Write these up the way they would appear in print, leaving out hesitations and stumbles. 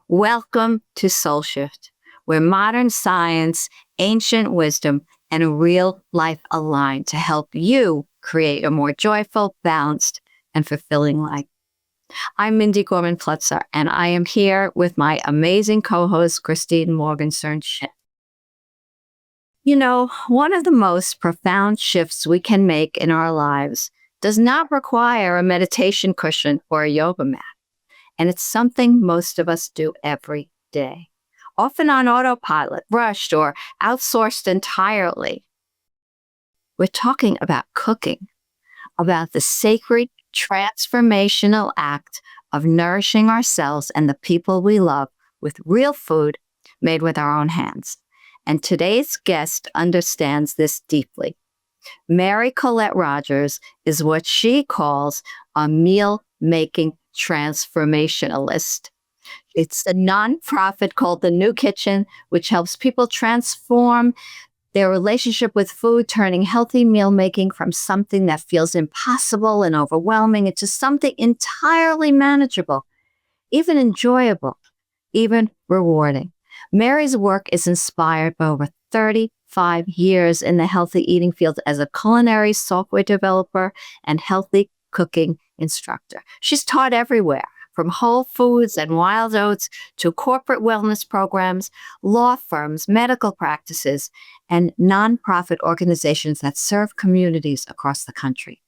Welcome to SoulShift, where modern science, ancient wisdom, and real life align to help you create a more joyful, balanced, and fulfilling life. I'm Mindy Gorman-Plutzer, and I am here with my amazing co-host, Christine Morgenstern. Shin. You know, one of the most profound shifts we can make in our lives does not require a meditation cushion or a yoga mat. And it's something most of us do every day, often on autopilot, rushed, or outsourced entirely. We're talking about cooking, about the sacred transformational act of nourishing ourselves and the people we love with real food made with our own hands. And today's guest understands this deeply. Mary Collette Rogers is what she calls a meal making transformationalist. It's a nonprofit called The New Kitchen, which helps people transform their relationship with food, turning healthy meal making from something that feels impossible and overwhelming into something entirely manageable, even enjoyable, even rewarding. Mary's work is inspired by over 35 years in the healthy eating field as a culinary software developer and healthy cooking instructor. She's taught everywhere, from Whole Foods and Wild Oats to corporate wellness programs, law firms, medical practices, and nonprofit organizations that serve communities across the country.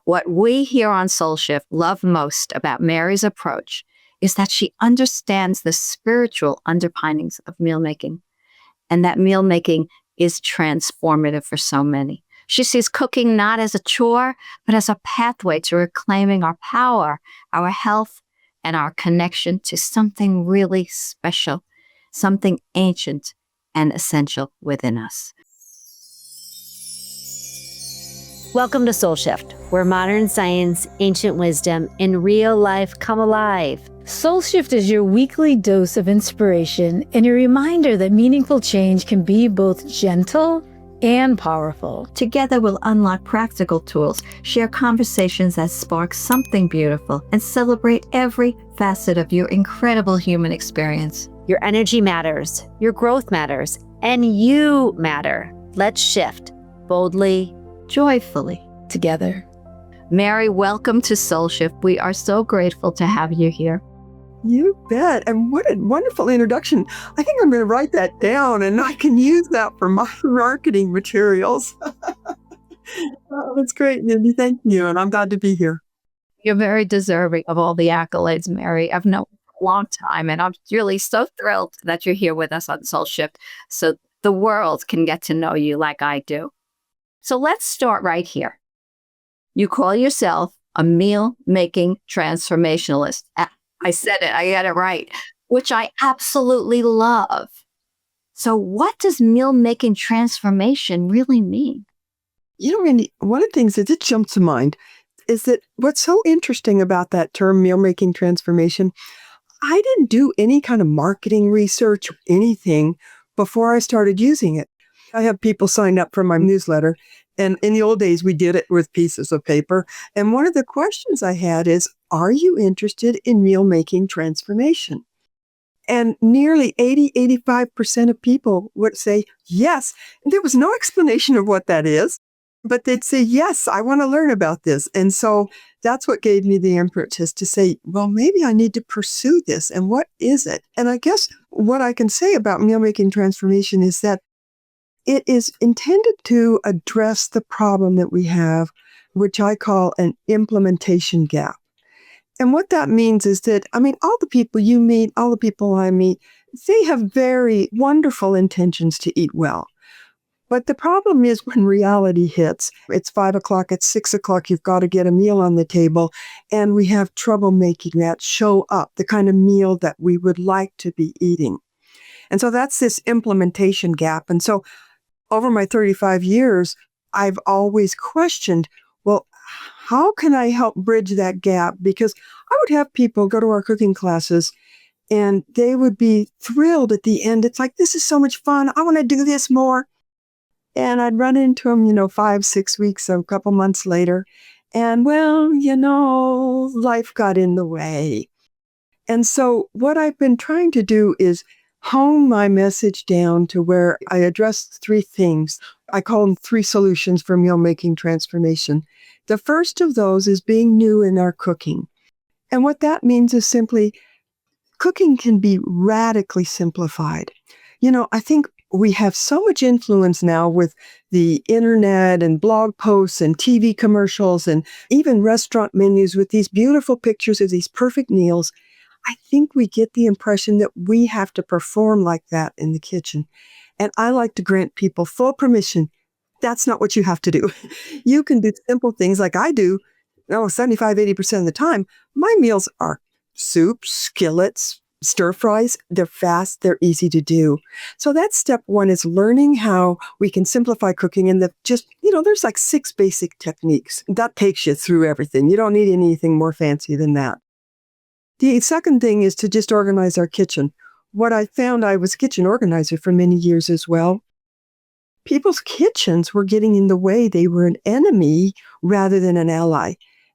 What we here on SoulShift love most about Mary's approach is that she understands the spiritual underpinnings of meal making, and that meal making is transformative for so many. She sees cooking not as a chore, but as a pathway to reclaiming our power, our health, and our connection to something really special, something ancient and essential within us. Welcome to SoulShift, where modern science, ancient wisdom, and real life come alive. SoulShift is your weekly dose of inspiration and a reminder that meaningful change can be both gentle and powerful. Together, we'll unlock practical tools, share conversations that spark something beautiful, and celebrate every facet of your incredible human experience. Your energy matters, your growth matters, and you matter. Let's shift boldly, joyfully, together. Mary, welcome to SoulShift. We are so grateful to have you here. You bet. And what a wonderful introduction. I think I'm going to write that down and I can use that for my marketing materials. Oh, that's great, Mindy. Thank you. And I'm glad to be here. You're very deserving of all the accolades, Mary. I've known you for a long time, and I'm really so thrilled that you're here with us on SoulShift so the world can get to know you like I do. So let's start right here. You call yourself a meal-making transformationalist. I said it, I got it right, which I absolutely love. So what does meal-making transformation really mean? You know, Randy, one of the things that just jumps to mind is that what's so interesting about that term, meal-making transformation, I didn't do any kind of marketing research or anything before I started using it. I have people sign up for my newsletter, and in the old days, we did it with pieces of paper. And one of the questions I had is, are you interested in meal-making transformation? And nearly 85% of people would say yes. And there was no explanation of what that is, but they'd say, yes, I want to learn about this. And so that's what gave me the impetus to say, well, maybe I need to pursue this. And what is it? And I guess what I can say about meal-making transformation is that it is intended to address the problem that we have, which I call an implementation gap. And what that means is that, all the people you meet, all the people I meet, they have very wonderful intentions to eat well. But the problem is when reality hits, it's 5 o'clock, it's 6 o'clock, you've got to get a meal on the table, and we have trouble making that show up, the kind of meal that we would like to be eating. And so that's this implementation gap. And so over my 35 years, I've always questioned, well, how can I help bridge that gap? Because I would have people go to our cooking classes and they would be thrilled at the end. It's like, this is so much fun. I want to do this more. And I'd run into them, 5, 6 weeks, a couple months later. And life got in the way. And so what I've been trying to do is hone my message down to where I address three things. I call them three solutions for meal making transformation. The first of those is being new in our cooking. And what that means is simply cooking can be radically simplified. I think we have so much influence now with the internet and blog posts and TV commercials and even restaurant menus with these beautiful pictures of these perfect meals. I think we get the impression that we have to perform like that in the kitchen. And I like to grant people full permission. That's not what you have to do. You can do simple things like I do. 75-80% of the time, my meals are soups, skillets, stir fries. They're fast. They're easy to do. So that's step one, is learning how we can simplify cooking. And there's like 6 basic techniques. That takes you through everything. You don't need anything more fancy than that. The second thing is to just organize our kitchen. What I found, I was a kitchen organizer for many years as well. People's kitchens were getting in the way. They were an enemy rather than an ally.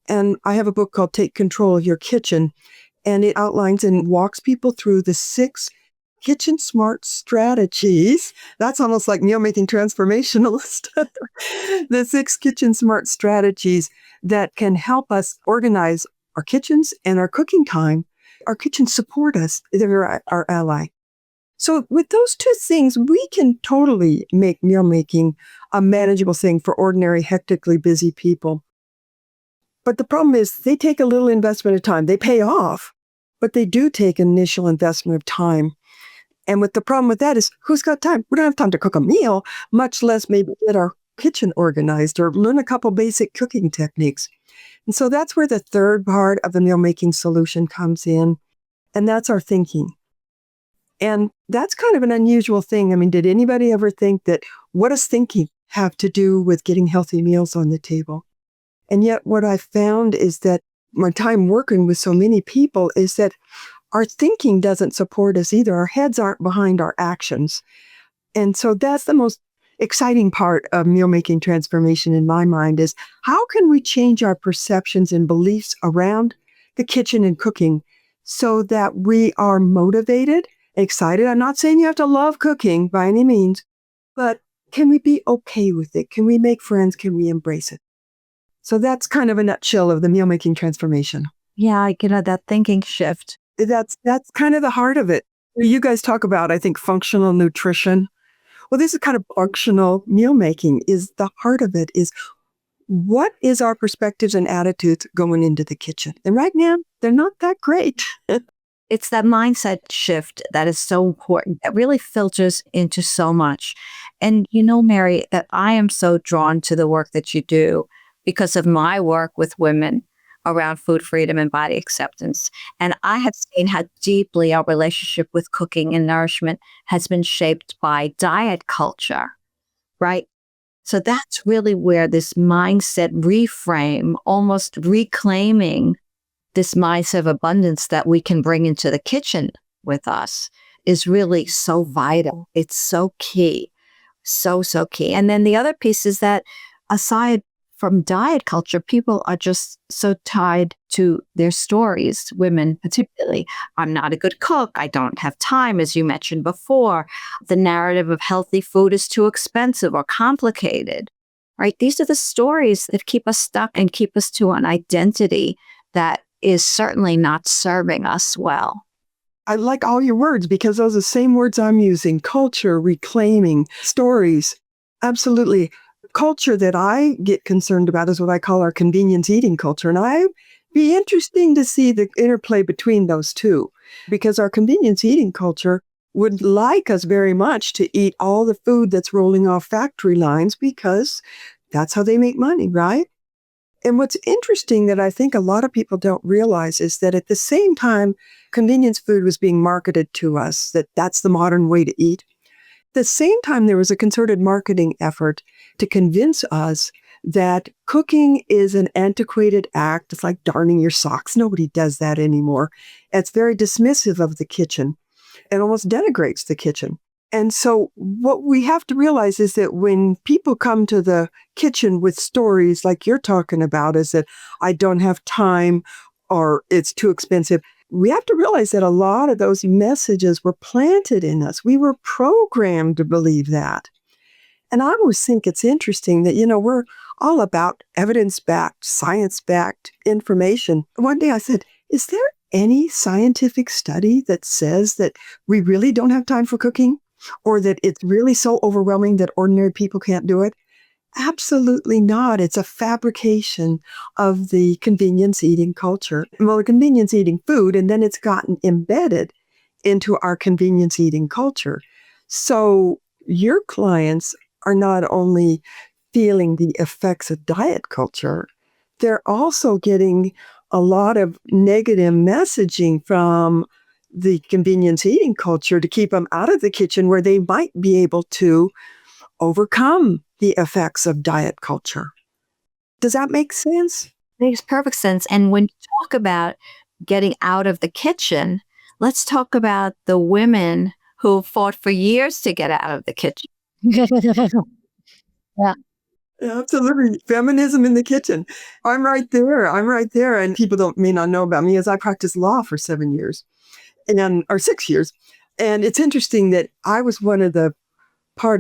And I have a book called Take Control of Your Kitchen, and it outlines and walks people through the 6 kitchen smart strategies. That's almost like Meal Making Transformationalist. The 6 kitchen smart strategies that can help us organize our kitchens and our cooking time. Our kitchens support us. They're our ally. So with those 2 things, we can totally make meal making a manageable thing for ordinary, hectically busy people. But the problem is they take a little investment of time. They pay off, but they do take an initial investment of time. And the problem with that is, who's got time? We don't have time to cook a meal, much less maybe get our kitchen organized or learn a couple basic cooking techniques. And so that's where the third part of the meal making solution comes in. And that's our thinking. And that's kind of an unusual thing. I mean, did anybody ever think that, what does thinking have to do with getting healthy meals on the table? And yet what I found is that my time working with so many people is that our thinking doesn't support us either. Our heads aren't behind our actions. And so that's the most exciting part of meal making transformation in my mind, is how can we change our perceptions and beliefs around the kitchen and cooking so that we are motivated, excited. I'm not saying you have to love cooking by any means, but can we be okay with it? Can we make friends? Can we embrace it? So that's kind of a nutshell of the meal making transformation. Yeah, that thinking shift. That's kind of the heart of it. You guys talk about, I think, functional nutrition. Well, this is kind of functional meal making. Is the heart of it is, what is our perspectives and attitudes going into the kitchen? And right now, they're not that great. It's that mindset shift that is so important. That really filters into so much. And Mary, that I am so drawn to the work that you do because of my work with women around food freedom and body acceptance. And I have seen how deeply our relationship with cooking and nourishment has been shaped by diet culture, right? So that's really where this mindset reframe, almost reclaiming this mindset of abundance that we can bring into the kitchen with us, is really so vital. It's so key. So key. And then the other piece is that aside from diet culture, people are just so tied to their stories, women particularly. I'm not a good cook. I don't have time, as you mentioned before. The narrative of healthy food is too expensive or complicated, right? These are the stories that keep us stuck and keep us to an identity that is certainly not serving us well. I like all your words because those are the same words I'm using. Culture, reclaiming, stories. Absolutely. Culture that I get concerned about is what I call our convenience eating culture. And I'd be interesting to see the interplay between those two, because our convenience eating culture would like us very much to eat all the food that's rolling off factory lines because that's how they make money, right? And what's interesting that I think a lot of people don't realize is that at the same time convenience food was being marketed to us, that's the modern way to eat, at the same time there was a concerted marketing effort to convince us that cooking is an antiquated act. It's like darning your socks. Nobody does that anymore. It's very dismissive of the kitchen. It almost denigrates the kitchen. And so what we have to realize is that when people come to the kitchen with stories like you're talking about, is that I don't have time or it's too expensive. we have to realize that a lot of those messages were planted in us. We were programmed to believe that. And I always think it's interesting that, we're all about evidence-backed, science-backed information. One day I said, is there any scientific study that says that we really don't have time for cooking, or that it's really so overwhelming that ordinary people can't do it? Absolutely not. It's a fabrication of the convenience eating culture. Well, the convenience eating food, and then it's gotten embedded into our convenience eating culture. So your clients are not only feeling the effects of diet culture, they're also getting a lot of negative messaging from the convenience eating culture to keep them out of the kitchen, where they might be able to overcome the effects of diet culture. Does that make sense? Makes perfect sense. And when you talk about getting out of the kitchen, let's talk about the women who fought for years to get out of the kitchen. Yeah. Absolutely. Feminism in the kitchen. I'm right there. And people may not know about me, as I practiced law for 7 years or 6 years. And it's interesting that I was part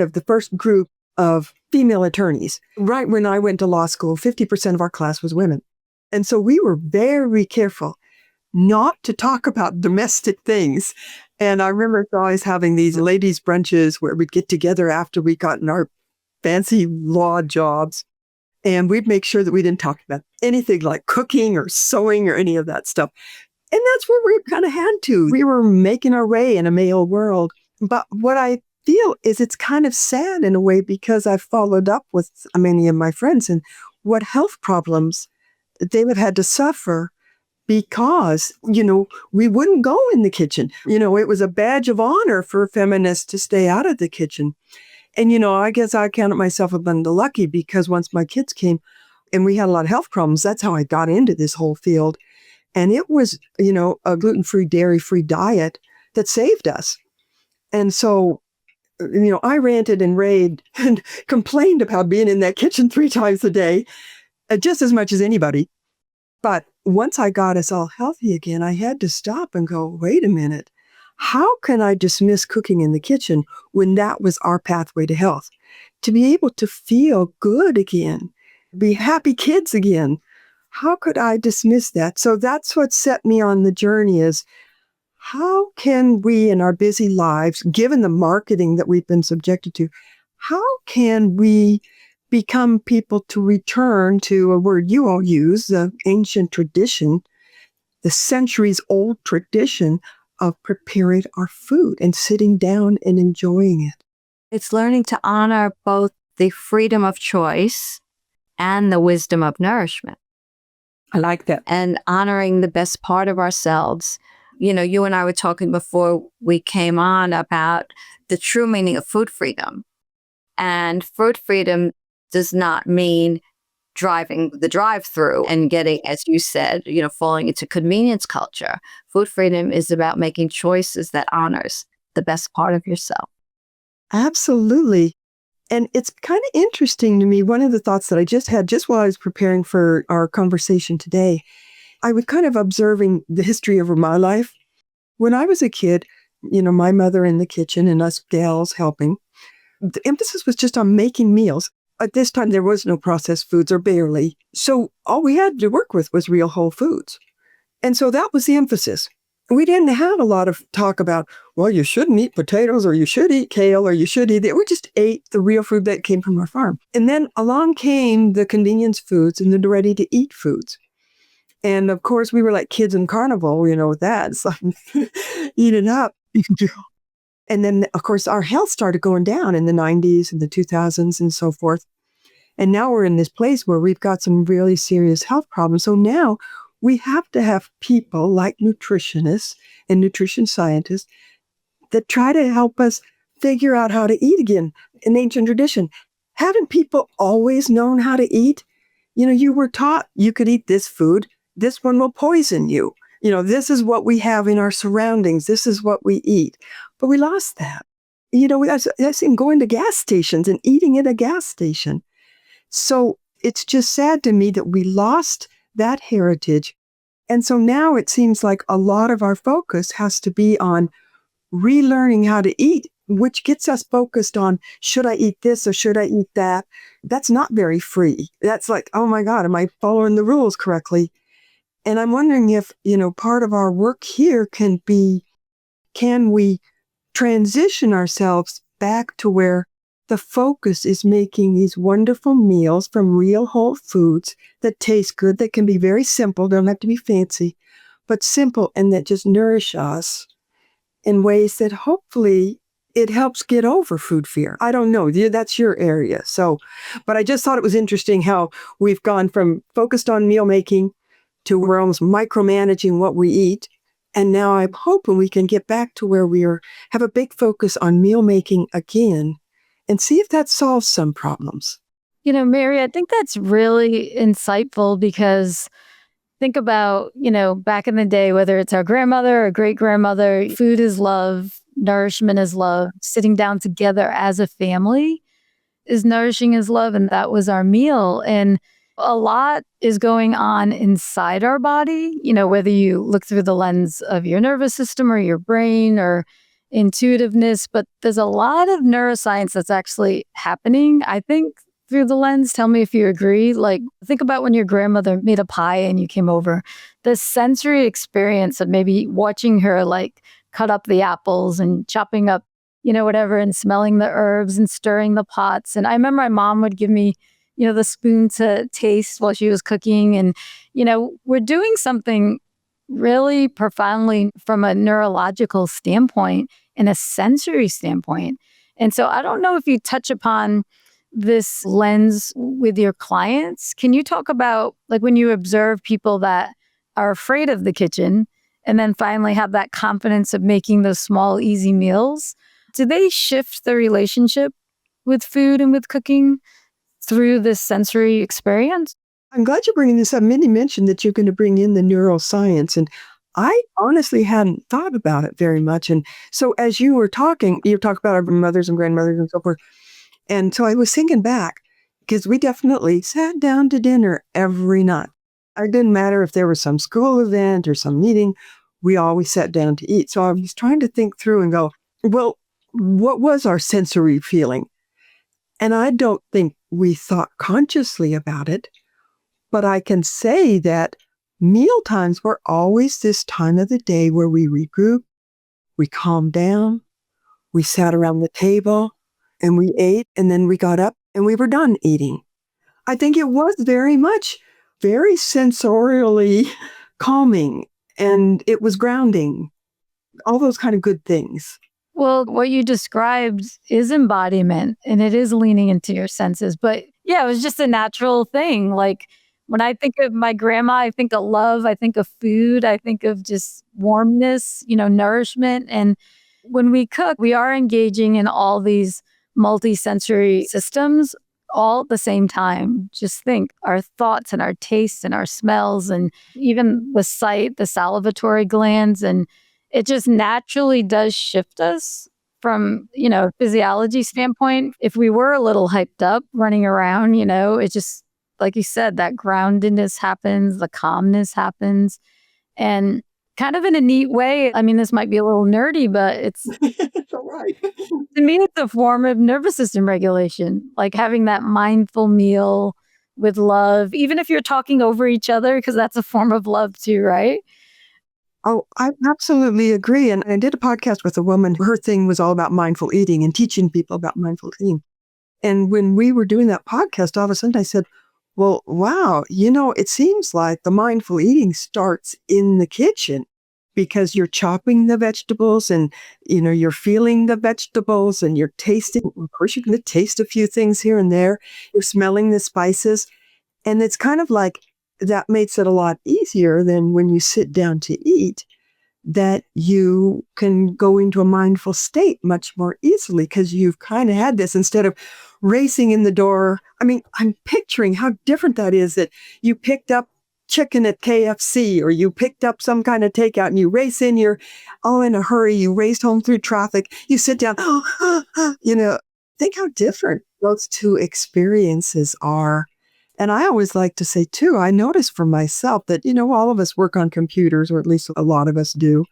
of the first group of female attorneys. Right when I went to law school, 50% of our class was women. And so we were very careful not to talk about domestic things. And I remember always having these ladies' brunches where we'd get together after we gotten our fancy law jobs. And we'd make sure that we didn't talk about anything like cooking or sewing or any of that stuff. And that's where we kind of had to. We were making our way in a male world. But what I feel is it's kind of sad in a way, because I've followed up with many of my friends and what health problems they have had to suffer because, we wouldn't go in the kitchen. It was a badge of honor for feminists to stay out of the kitchen. And, I guess I counted myself among the lucky, because once my kids came and we had a lot of health problems, that's how I got into this whole field. And it was, a gluten-free, dairy-free diet that saved us. And so, I ranted and raved and complained about being in that kitchen 3 times a day, just as much as anybody. But once I got us all healthy again, I had to stop and go, wait a minute. How can I dismiss cooking in the kitchen when that was our pathway to health? To be able to feel good again, be happy kids again. How could I dismiss that? So that's what set me on the journey, is how can we in our busy lives, given the marketing that we've been subjected to, how can we become people to return to a word you all use, the ancient tradition, the centuries old tradition of preparing our food and sitting down and enjoying it? It's learning to honor both the freedom of choice and the wisdom of nourishment. I like that. And honoring the best part of ourselves. You and I were talking before we came on about the true meaning of food freedom. And food freedom does not mean driving the drive-through and getting, as you said, falling into convenience culture. Food freedom is about making choices that honors the best part of yourself. Absolutely. And it's kind of interesting to me. One of the thoughts that I just had just while I was preparing for our conversation today, I was kind of observing the history of my life. When I was a kid, my mother in the kitchen and us gals helping, the emphasis was just on making meals. At this time, there was no processed foods, or barely. So all we had to work with was real whole foods. And so that was the emphasis. We didn't have a lot of talk about, well, you shouldn't eat potatoes, or you should eat kale, or you should eat it. We just ate the real food that came from our farm. And then along came the convenience foods and the ready-to-eat foods. And of course, we were like kids in carnival, with that. It's like, eat it up. And then, of course, our health started going down in the 90s and the 2000s and so forth. And now we're in this place where we've got some really serious health problems. So now we have to have people like nutritionists and nutrition scientists that try to help us figure out how to eat again. In ancient tradition, haven't people always known how to eat? You were taught you could eat this food. This one will poison you. This is what we have in our surroundings. This is what we eat. But we lost that. That's in going to gas stations and eating at a gas station. So it's just sad to me that we lost that heritage And so now it seems like a lot of our focus has to be on relearning how to eat, which gets us focused on, should I eat this or should I eat that? That's not very free. That's like, oh my God, am I following the rules correctly? And I'm wondering if, part of our work here can we transition ourselves back to where the focus is making these wonderful meals from real whole foods that taste good, that can be very simple, don't have to be fancy, but simple and that just nourish us in ways that hopefully it helps get over food fear. I don't know. That's your area. So, but I just thought it was interesting how we've gone from focused on meal making to we're almost micromanaging what we eat. And now I'm hoping we can get back to where have a big focus on meal making again and see if that solves some problems. Mary, I think that's really insightful because think about, back in the day, whether it's our grandmother or great grandmother, food is love, nourishment is love, sitting down together as a family is nourishing as love. And that was our meal. And a lot is going on inside our body, whether you look through the lens of your nervous system or your brain or intuitiveness, but there's a lot of neuroscience that's actually happening, I think, through the lens. Tell me if you agree. Like, think about when your grandmother made a pie and you came over. The sensory experience of maybe watching her like cut up the apples and chopping up, whatever, and smelling the herbs and stirring the pots. And I remember my mom would give me, the spoon to taste while she was cooking. And, we're doing something really profoundly from a neurological standpoint and a sensory standpoint. And so I don't know if you touch upon this lens with your clients. Can you talk about like when you observe people that are afraid of the kitchen and then finally have that confidence of making those small, easy meals? Do they shift the relationship with food and with cooking through this sensory experience? I'm glad you're bringing this up. Mindy mentioned that you're going to bring in the neuroscience, and I honestly hadn't thought about it very much. And so as you were talking, you talk about our mothers and grandmothers and so forth. And so I was thinking back, because we definitely sat down to dinner every night. It didn't matter if there was some school event or some meeting, we always sat down to eat. So I was trying to think through and go, well, what was our sensory feeling? And I don't think we thought consciously about it, but I can say that meal times were always this time of the day where we regrouped, we calmed down, we sat around the table, and we ate, and then we got up and we were done eating. I think it was very sensorially calming, and it was grounding, all those kind of good things. Well, what you described is embodiment and it is leaning into your senses. But yeah, it was just a natural thing. Like when I think of my grandma, I think of love, I think of food, I think of just warmness, nourishment. And when we cook, we are engaging in all these multi-sensory systems all at the same time. Just think our thoughts and our tastes and our smells and even the sight, the salivatory glands. And it just naturally does shift us from, physiology standpoint. If we were a little hyped up running around, it just, like you said, that groundedness happens, the calmness happens. And kind of in a neat way, I mean, this might be a little nerdy, but it's All right. to me, it's a form of nervous system regulation, like having that mindful meal with love, even if you're talking over each other, because that's a form of love too, right? Oh, I absolutely agree. And I did a podcast with a woman. Her thing was all about mindful eating and teaching people about mindful eating. And when we were doing that podcast, all of a sudden I said, well, wow, it seems like the mindful eating starts in the kitchen because you're chopping the vegetables and, you're feeling the vegetables and you're tasting. Of course, you're going to taste a few things here and there. You're smelling the spices. And it's kind of like that makes it a lot easier than when you sit down to eat, that you can go into a mindful state much more easily because you've kind of had this instead of racing in the door. I mean, I'm picturing how different that is, that you picked up chicken at KFC or you picked up some kind of takeout and you race in, you're all in a hurry, you raced home through traffic, you sit down, think how different those two experiences are. And I always like to say, too, I notice for myself that, all of us work on computers, or at least a lot of us do.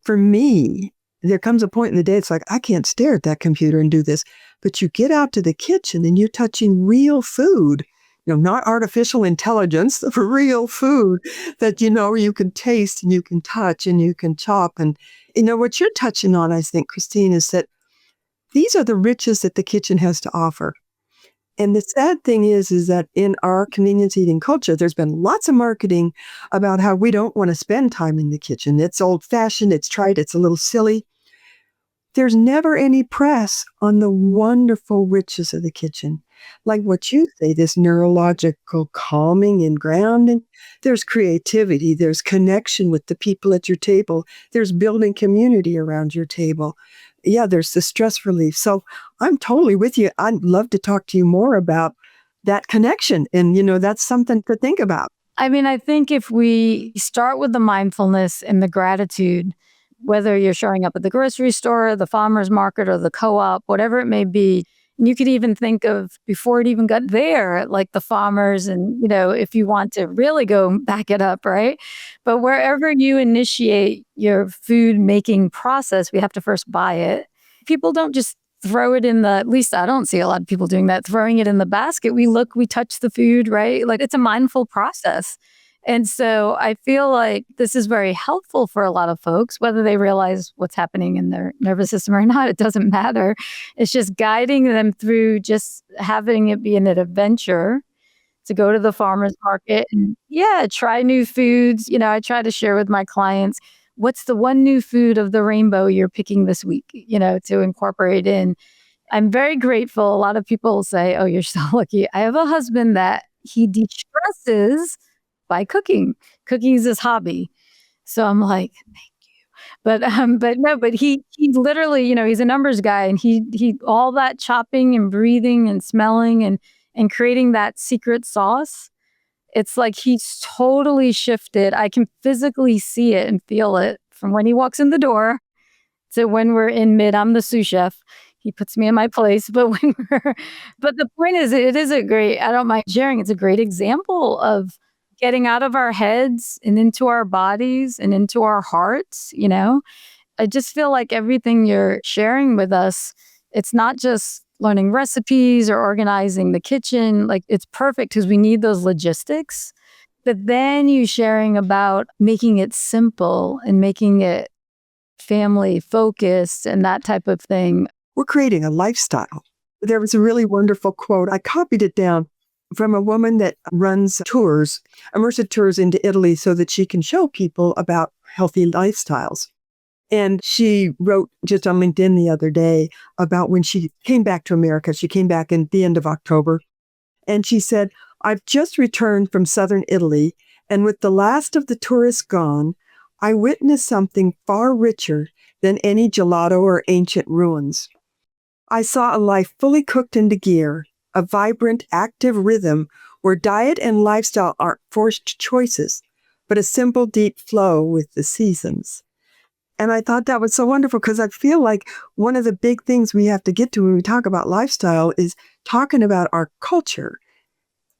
For me, there comes a point in the day, it's like, I can't stare at that computer and do this. But you get out to the kitchen and you're touching real food, not artificial intelligence, real food that, you can taste and you can touch and you can chop. And, what you're touching on, I think, Christine, is that these are the riches that the kitchen has to offer. And the sad thing is that in our convenience eating culture, there's been lots of marketing about how we don't want to spend time in the kitchen. It's old fashioned, it's trite, it's a little silly. There's never any press on the wonderful riches of the kitchen. Like what you say, this neurological calming and grounding. There's creativity, there's connection with the people at your table, there's building community around your table. Yeah, there's the stress relief. So I'm totally with you. I'd love to talk to you more about that connection. And, that's something to think about. I mean, I think if we start with the mindfulness and the gratitude, whether you're showing up at the grocery store, the farmer's market, or the co-op, whatever it may be, and you could even think of before it even got there, like the farmers and, if you want to really go back it up, right? But wherever you initiate your food making process, we have to first buy it. People don't just throw it in at least I don't see a lot of people doing that, throwing it in the basket. We touch the food, right? Like it's a mindful process. And so I feel like this is very helpful for a lot of folks, whether they realize what's happening in their nervous system or not, it doesn't matter. It's just guiding them through just having it be an adventure to go to the farmer's market and try new foods. I try to share with my clients, what's the one new food of the rainbow you're picking this week, to incorporate in. I'm very grateful. A lot of people say, oh, you're so lucky. I have a husband that he de-stresses by cooking. Cooking is his hobby. So I'm like, thank you. But he literally, he's a numbers guy, and he all that chopping and breathing and smelling and creating that secret sauce. It's like he's totally shifted. I can physically see it and feel it from when he walks in the door to when we're in I'm the sous chef. He puts me in my place, but but the point is, it is I don't mind sharing. It's a great example of getting out of our heads and into our bodies and into our hearts. I just feel like everything you're sharing with us, it's not just learning recipes or organizing the kitchen. Like it's perfect because we need those logistics. But then you sharing about making it simple and making it family focused and that type of thing. We're creating a lifestyle. There was a really wonderful quote. I copied it down from a woman that runs tours, immersive tours into Italy so that she can show people about healthy lifestyles. And she wrote just on LinkedIn the other day about when she came back to America. She came back in the end of October. And she said, I've just returned from southern Italy, and with the last of the tourists gone, I witnessed something far richer than any gelato or ancient ruins. I saw a life fully cooked into gear, a vibrant, active rhythm where diet and lifestyle aren't forced choices, but a simple, deep flow with the seasons. And I thought that was so wonderful because I feel like one of the big things we have to get to when we talk about lifestyle is talking about our culture.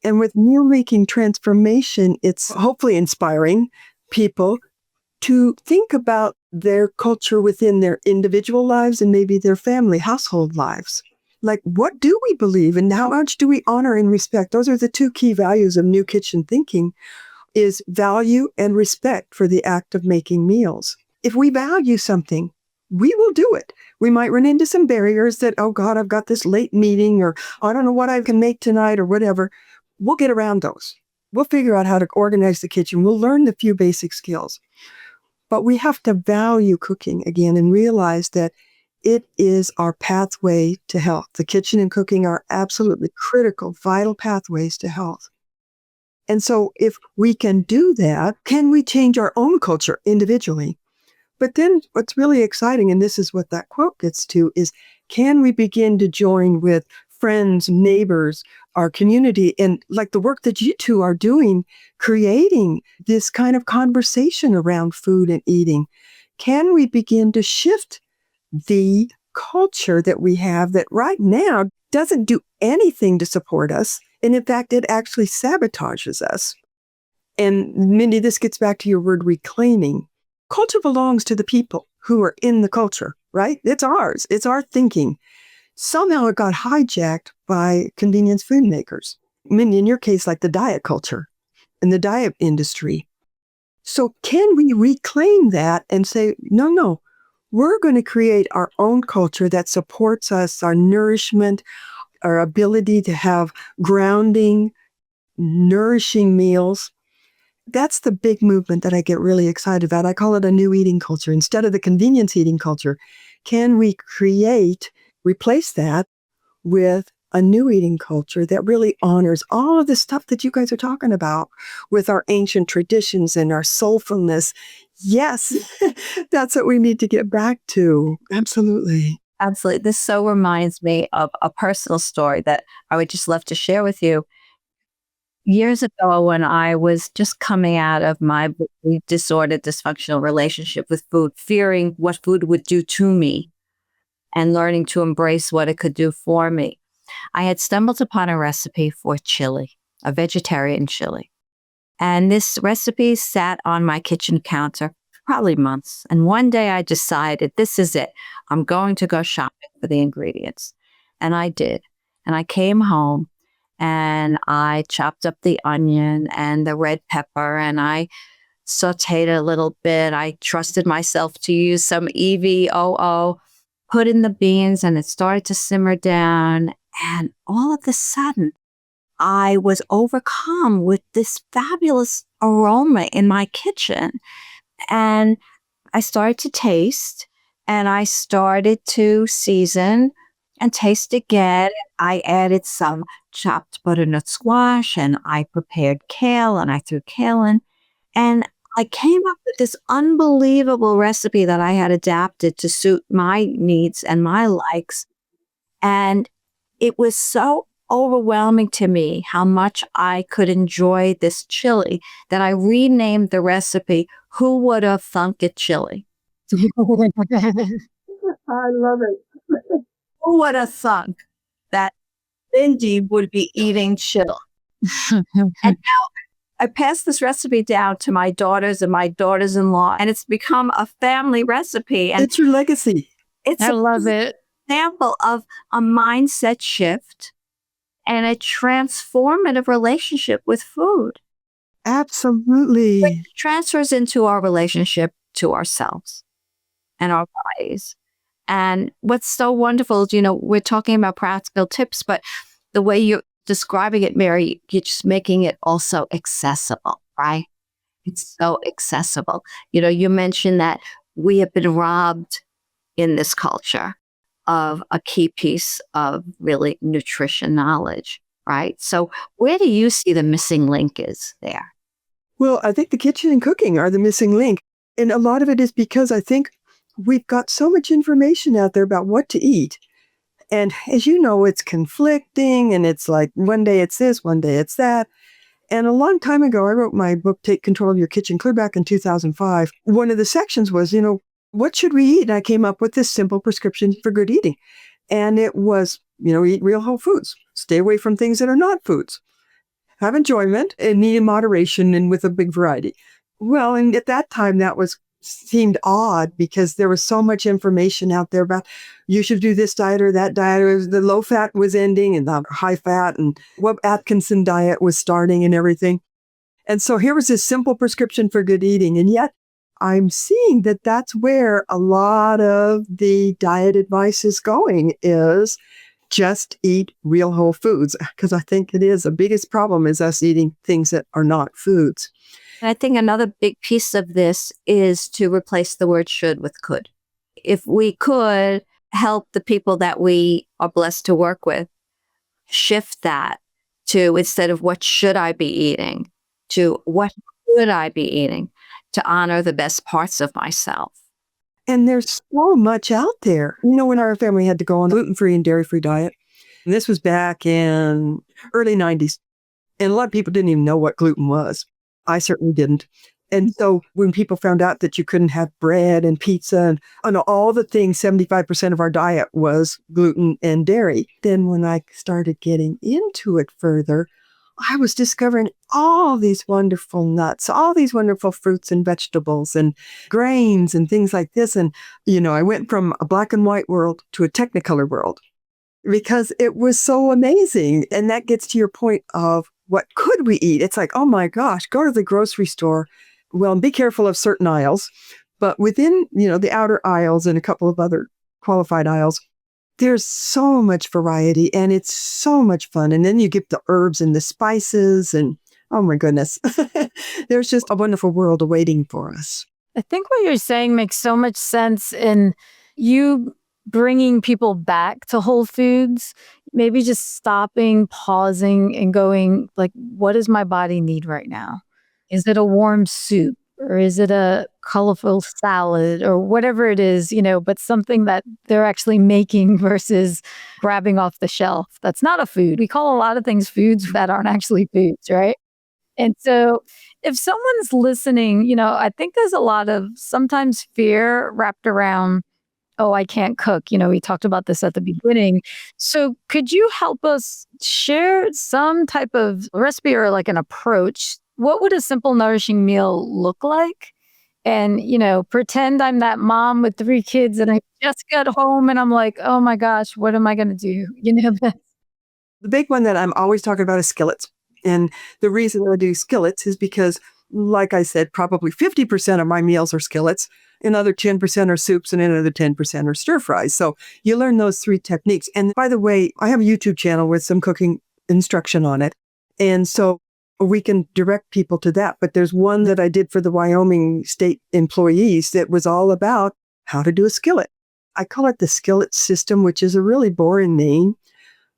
And with Meal Making Transformation, it's hopefully inspiring people to think about their culture within their individual lives and maybe their family, household lives. Like, what do we believe and how much do we honor and respect? Those are the two key values of New Kitchen Thinking, is value and respect for the act of making meals. If we value something, we will do it. We might run into some barriers that, oh God, I've got this late meeting, or I don't know what I can make tonight, or whatever. We'll get around those. We'll figure out how to organize the kitchen. We'll learn the few basic skills. But we have to value cooking again and realize that it is our pathway to health. The kitchen and cooking are absolutely critical, vital pathways to health. And so if we can do that, can we change our own culture individually? But then what's really exciting, and this is what that quote gets to, is can we begin to join with friends, neighbors, our community, and like the work that you two are doing, creating this kind of conversation around food and eating? Can we begin to shift the culture that we have that right now doesn't do anything to support us And in fact, it actually sabotages us. And Mindy, this gets back to your word reclaiming. Culture belongs to the people who are in the culture, right? It's ours. It's our thinking. Somehow it got hijacked by convenience food makers. Mindy, in your case, like the diet culture and the diet industry. So can we reclaim that and say, no, we're going to create our own culture that supports us, our nourishment, our ability to have grounding, nourishing meals. That's the big movement that I get really excited about. I call it a new eating culture. Instead of the convenience eating culture, can we replace that with a new eating culture that really honors all of the stuff that you guys are talking about with our ancient traditions and our soulfulness? Yes, that's what we need to get back to. Absolutely. Absolutely. This so reminds me of a personal story that I would just love to share with you. Years ago, when I was just coming out of my disordered, dysfunctional relationship with food, fearing what food would do to me and learning to embrace what it could do for me, I had stumbled upon a recipe for chili, a vegetarian chili. And this recipe sat on my kitchen counter for probably months. And one day I decided, this is it. I'm going to go shopping for the ingredients. And I did. And I came home and I chopped up the onion and the red pepper and I sauteed a little bit. I trusted myself to use some EVOO, put in the beans, and it started to simmer down. And all of a sudden, I was overcome with this fabulous aroma in my kitchen. And I started to taste and I started to season and taste again. I added some chopped butternut squash and I prepared kale and I threw kale in. And I came up with this unbelievable recipe that I had adapted to suit my needs and my likes. And it was so overwhelming to me how much I could enjoy this chili that I renamed the recipe, Who Would Have Thunk It Chili? I love it. Who would have thunk that Mindy would be eating chili? And now I passed this recipe down to my daughters and my daughters-in-law, and it's become a family recipe. And it's your legacy. It's I love it. example of a mindset shift and a transformative relationship with food. Absolutely. It transfers into our relationship to ourselves and our bodies. And what's so wonderful is, we're talking about practical tips, but the way you're describing it, Mary, you're just making it also accessible, right? It's so accessible. You mentioned that we have been robbed in this culture of a key piece of really nutrition knowledge, right? So where do you see the missing link is there? Well, I think the kitchen and cooking are the missing link. And a lot of it is because I think we've got so much information out there about what to eat. And as you know, it's conflicting and it's like one day it's this, one day it's that. And a long time ago, I wrote my book, Take Control of Your Kitchen, clear back in 2005. One of the sections was, what should we eat? And I came up with this simple prescription for good eating. And it was, eat real whole foods. Stay away from things that are not foods. Have enjoyment and eat in moderation and with a big variety. Well, and at that time, that seemed odd because there was so much information out there about you should do this diet or that diet. The low fat was ending and the high fat and what Atkinson diet was starting and everything. And so here was this simple prescription for good eating. And yet I'm seeing that that's where a lot of the diet advice is going, is just eat real whole foods. Because I think it is the biggest problem is us eating things that are not foods. And I think another big piece of this is to replace the word should with could. If we could help the people that we are blessed to work with shift that to, instead of what should I be eating, to what could I be eating, to honor the best parts of myself. And there's so much out there. When our family had to go on a gluten-free and dairy-free diet, and this was back in early 90s, and a lot of people didn't even know what gluten was. I certainly didn't. And so when people found out that you couldn't have bread and pizza and all the things, 75% of our diet was gluten and dairy. Then when I started getting into it further, I was discovering all these wonderful nuts, all these wonderful fruits and vegetables and grains and things like this. And, I went from a black and white world to a technicolor world because it was so amazing. And that gets to your point of what could we eat? It's like, oh my gosh, go to the grocery store. Well, be careful of certain aisles, but within, the outer aisles and a couple of other qualified aisles, there's so much variety and it's so much fun. And then you get the herbs and the spices and oh my goodness, there's just a wonderful world awaiting for us. I think what you're saying makes so much sense in you bringing people back to whole foods, maybe just stopping, pausing and going like, what does my body need right now? Is it a warm soup or is it a colorful salad or whatever it is, but something that they're actually making versus grabbing off the shelf. That's not a food. We call a lot of things foods that aren't actually foods, right? And so if someone's listening, I think there's a lot of sometimes fear wrapped around, oh, I can't cook. We talked about this at the beginning. So could you help us share some type of recipe or like an approach? What would a simple, nourishing meal look like? And, pretend I'm that mom with 3 kids and I just got home and I'm like, oh my gosh, what am I going to do? The big one that I'm always talking about is skillets. And the reason I do skillets is because, like I said, probably 50% of my meals are skillets. Another 10% are soups and another 10% are stir fries. So you learn those 3 techniques. And by the way, I have a YouTube channel with some cooking instruction on it. And so we can direct people to that. But there's one that I did for the Wyoming state employees that was all about how to do a skillet. I call it the skillet system, which is a really boring name.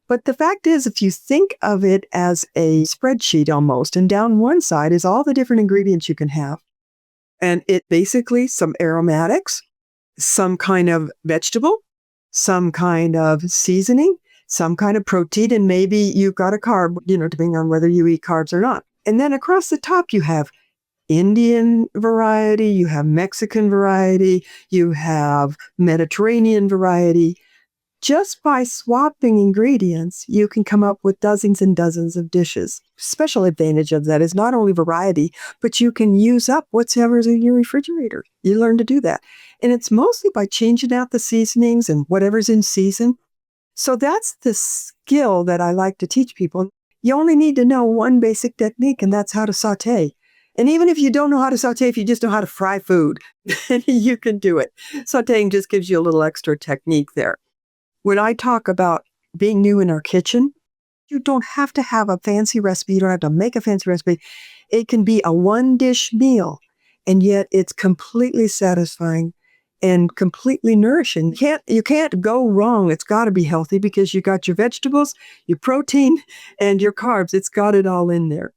But the fact is, if you think of it as a spreadsheet almost, and down one side is all the different ingredients you can have. And it basically some aromatics, some kind of vegetable, some kind of seasoning, some kind of protein, and maybe you've got a carb, depending on whether you eat carbs or not. And then across the top, you have Indian variety, you have Mexican variety, you have Mediterranean variety. Just by swapping ingredients, you can come up with dozens and dozens of dishes. Special advantage of that is not only variety, but you can use up whatever's in your refrigerator. You learn to do that. And it's mostly by changing out the seasonings and whatever's in season. So that's the skill that I like to teach people. You only need to know one basic technique, and that's how to saute. And even if you don't know how to saute, if you just know how to fry food, you can do it. Sauteing just gives you a little extra technique there. When I talk about being new in our kitchen, you don't have to have a fancy recipe. You don't have to make a fancy recipe. It can be a one-dish meal, and yet it's completely satisfying and completely nourishing. You can't go wrong. It's got to be healthy because you got your vegetables, your protein, and your carbs. It's got it all in there.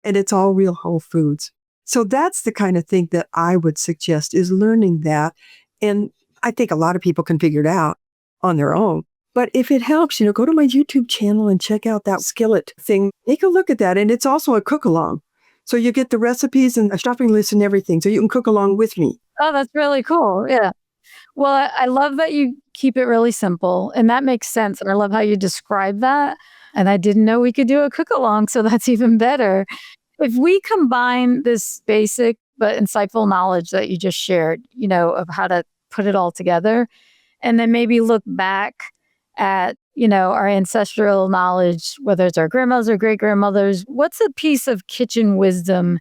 And it's all real whole foods. So that's the kind of thing that I would suggest is learning that. And I think a lot of people can figure it out on their own. But if it helps, go to my YouTube channel and check out that skillet thing. Take a look at that. And it's also a cook-along. So you get the recipes and a shopping list and everything. So you can cook along with me. Oh, that's really cool. Yeah. Well, I love that you keep it really simple. And that makes sense. And I love how you describe that. And I didn't know we could do a cook-along. So that's even better. If we combine this basic but insightful knowledge that you just shared, of how to put it all together, and then maybe look back at, our ancestral knowledge, whether it's our grandmothers or great-grandmothers, what's a piece of kitchen wisdom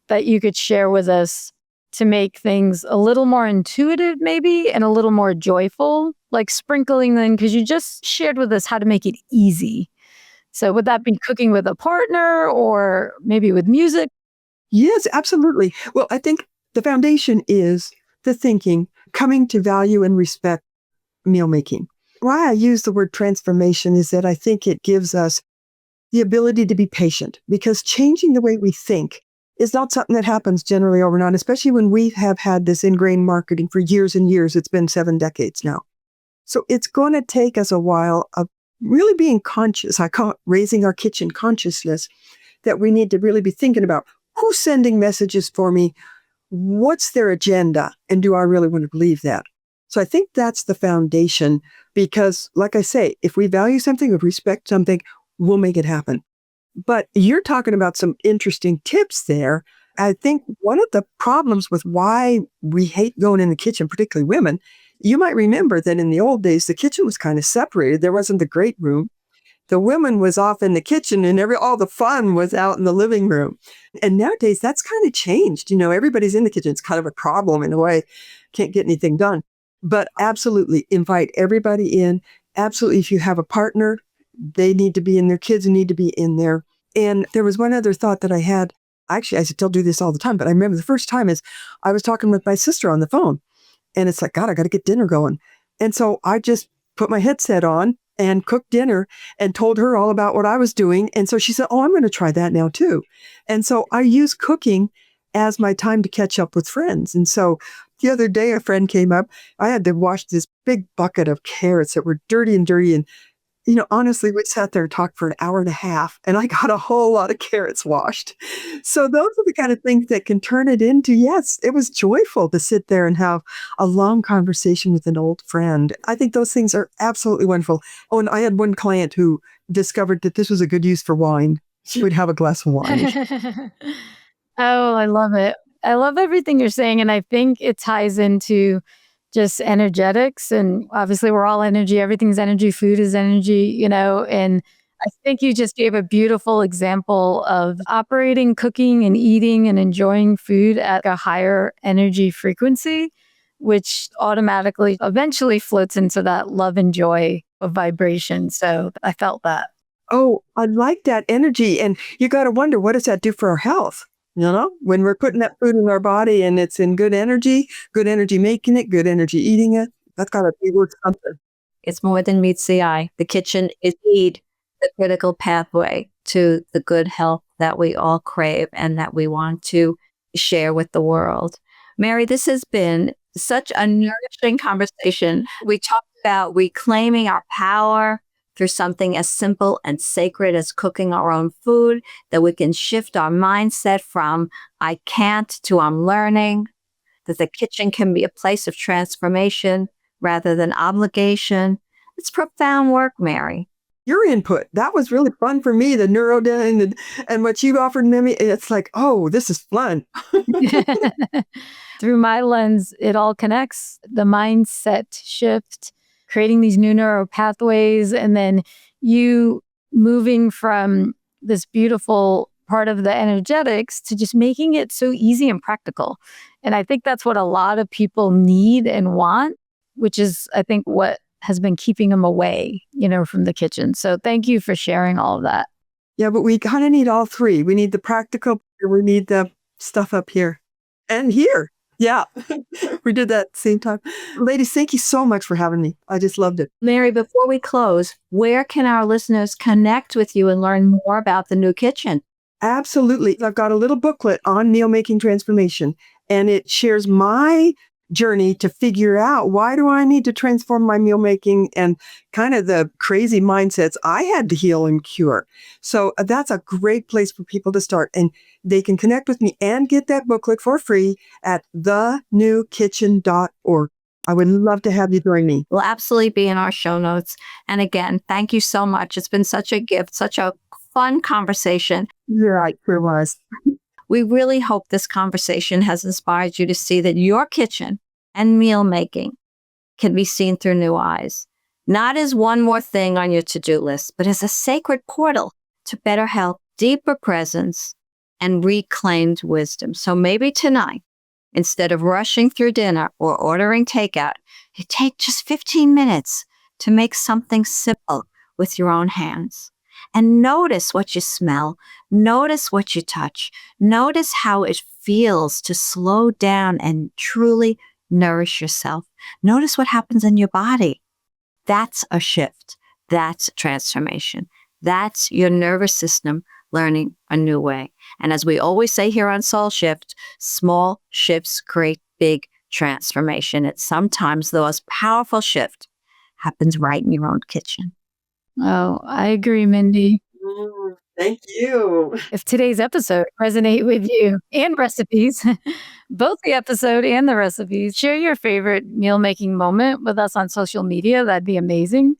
that you could share with us to make things a little more intuitive maybe and a little more joyful, like sprinkling them, because you just shared with us how to make it easy. So would that be cooking with a partner or maybe with music? Yes, absolutely. Well, I think the foundation is the thinking, coming to value and respect meal making. Why I use the word transformation is that I think it gives us the ability to be patient, because changing the way we think is not something that happens generally overnight, especially when we have had this ingrained marketing for years and years. It's been 7 decades now. So it's going to take us a while of really being conscious. I call it raising our kitchen consciousness, that we need to really be thinking about who's sending messages for me, what's their agenda? And do I really want to believe that? So I think that's the foundation because, like I say, if we value something, if we respect something, we'll make it happen. But you're talking about some interesting tips there. I think one of the problems with why we hate going in the kitchen, particularly women, you might remember that in the old days, the kitchen was kind of separated. There wasn't the great room. The women was off in the kitchen and all the fun was out in the living room. And nowadays that's kind of changed. Everybody's in the kitchen. It's kind of a problem in a way. Can't get anything done. But absolutely invite everybody in. Absolutely. If you have a partner, they need to be in there. Kids need to be in there. And there was one other thought that I had. Actually, I still do this all the time, but I remember the first time is I was talking with my sister on the phone and it's like, God, I got to get dinner going. And so I just put my headset on and cooked dinner and told her all about what I was doing. And so she said, oh, I'm going to try that now too. And so I use cooking as my time to catch up with friends. And so the other day, a friend came up. I had to wash this big bucket of carrots that were dirty. And, honestly, we sat there and talked for an hour and a half and I got a whole lot of carrots washed. So those are the kind of things that can turn it into, yes, it was joyful to sit there and have a long conversation with an old friend. I think those things are absolutely wonderful. Oh, and I had one client who discovered that this was a good use for wine. She would have a glass of wine. Oh, I love it. I love everything you're saying. And I think it ties into just energetics. And obviously, we're all energy. Everything's energy. Food is energy, And I think you just gave a beautiful example of operating, cooking, and eating and enjoying food at a higher energy frequency, which automatically eventually floats into that love and joy of vibration. So I felt that. Oh, I like that energy. And you got to wonder, what does that do for our health? When we're putting that food in our body and it's in good energy making it, good energy eating it, that's got to be worth something. It's more than meets the eye. The kitchen is indeed the critical pathway to the good health that we all crave and that we want to share with the world. Mary, this has been such a nourishing conversation. We talked about reclaiming our power through something as simple and sacred as cooking our own food, that we can shift our mindset from I can't to I'm learning, that the kitchen can be a place of transformation rather than obligation. It's profound work, Mary. Your input, that was really fun for me, the neurodynamic and what you offered me. It's like, oh, this is fun. Through my lens, it all connects. The mindset shift, creating these new neural pathways, and then you moving from this beautiful part of the energetics to just making it so easy and practical. And I think that's what a lot of people need and want, which is, I think, what has been keeping them away, from the kitchen. So thank you for sharing all of that. Yeah, but we kind of need all three. We need the practical, we need the stuff up here and here. Yeah, we did that at the same time. Ladies, thank you so much for having me. I just loved it. Mary, before we close, where can our listeners connect with you and learn more about the new kitchen? Absolutely. I've got a little booklet on meal making transformation, and it shares my journey to figure out why do I need to transform my meal making and kind of the crazy mindsets I had to heal and cure. So that's a great place for people to start. And they can connect with me and get that booklet for free at thenewkitchen.org. I would love to have you join me. Will absolutely be in our show notes. And again, thank you so much. It's been such a gift, such a fun conversation. You're right, sure was. We really hope this conversation has inspired you to see that your kitchen and meal making can be seen through new eyes, not as one more thing on your to-do list, but as a sacred portal to better health, deeper presence, and reclaimed wisdom. So maybe tonight, instead of rushing through dinner or ordering takeout, you take just 15 minutes to make something simple with your own hands. And notice what you smell, notice what you touch, notice how it feels to slow down and truly nourish yourself. Notice what happens in your body. That's a shift. That's transformation. That's your nervous system learning a new way. And as we always say here on SoulShift, small shifts create big transformation. It's sometimes the most powerful shift happens right in your own kitchen. Oh, I agree, Mindy. Thank you. If today's episode resonate with you and recipes, both the episode and the recipes, share your favorite meal making moment with us on social media. That'd be amazing.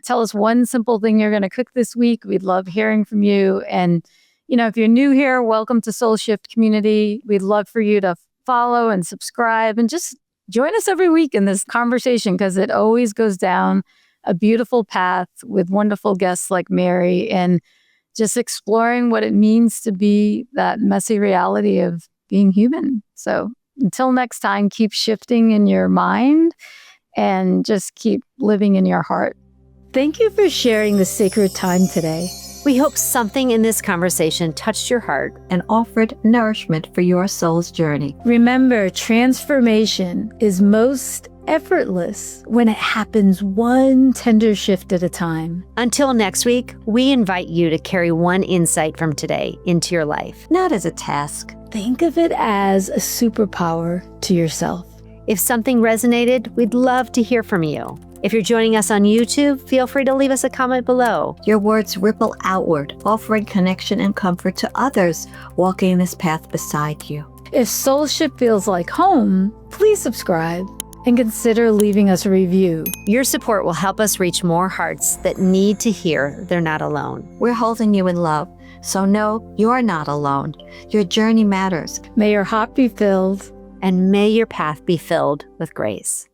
Tell us one simple thing you're going to cook this week. We'd love hearing from you. And, if you're new here, welcome to SoulShift community. We'd love for you to follow and subscribe and just join us every week in this conversation, because it always goes down a beautiful path with wonderful guests like Mary, and just exploring what it means to be that messy reality of being human. So until next time, keep shifting in your mind and just keep living in your heart. Thank you for sharing the sacred time today. We hope something in this conversation touched your heart and offered nourishment for your soul's journey. Remember, transformation is most effortless when it happens one tender shift at a time. Until next week, we invite you to carry one insight from today into your life. Not as a task. Think of it as a superpower to yourself. If something resonated, we'd love to hear from you. If you're joining us on YouTube, feel free to leave us a comment below. Your words ripple outward, offering connection and comfort to others walking this path beside you. If SoulShift feels like home, please subscribe and consider leaving us a review. Your support will help us reach more hearts that need to hear they're not alone. We're holding you in love, so know you're not alone. Your journey matters. May your heart be filled, and may your path be filled with grace.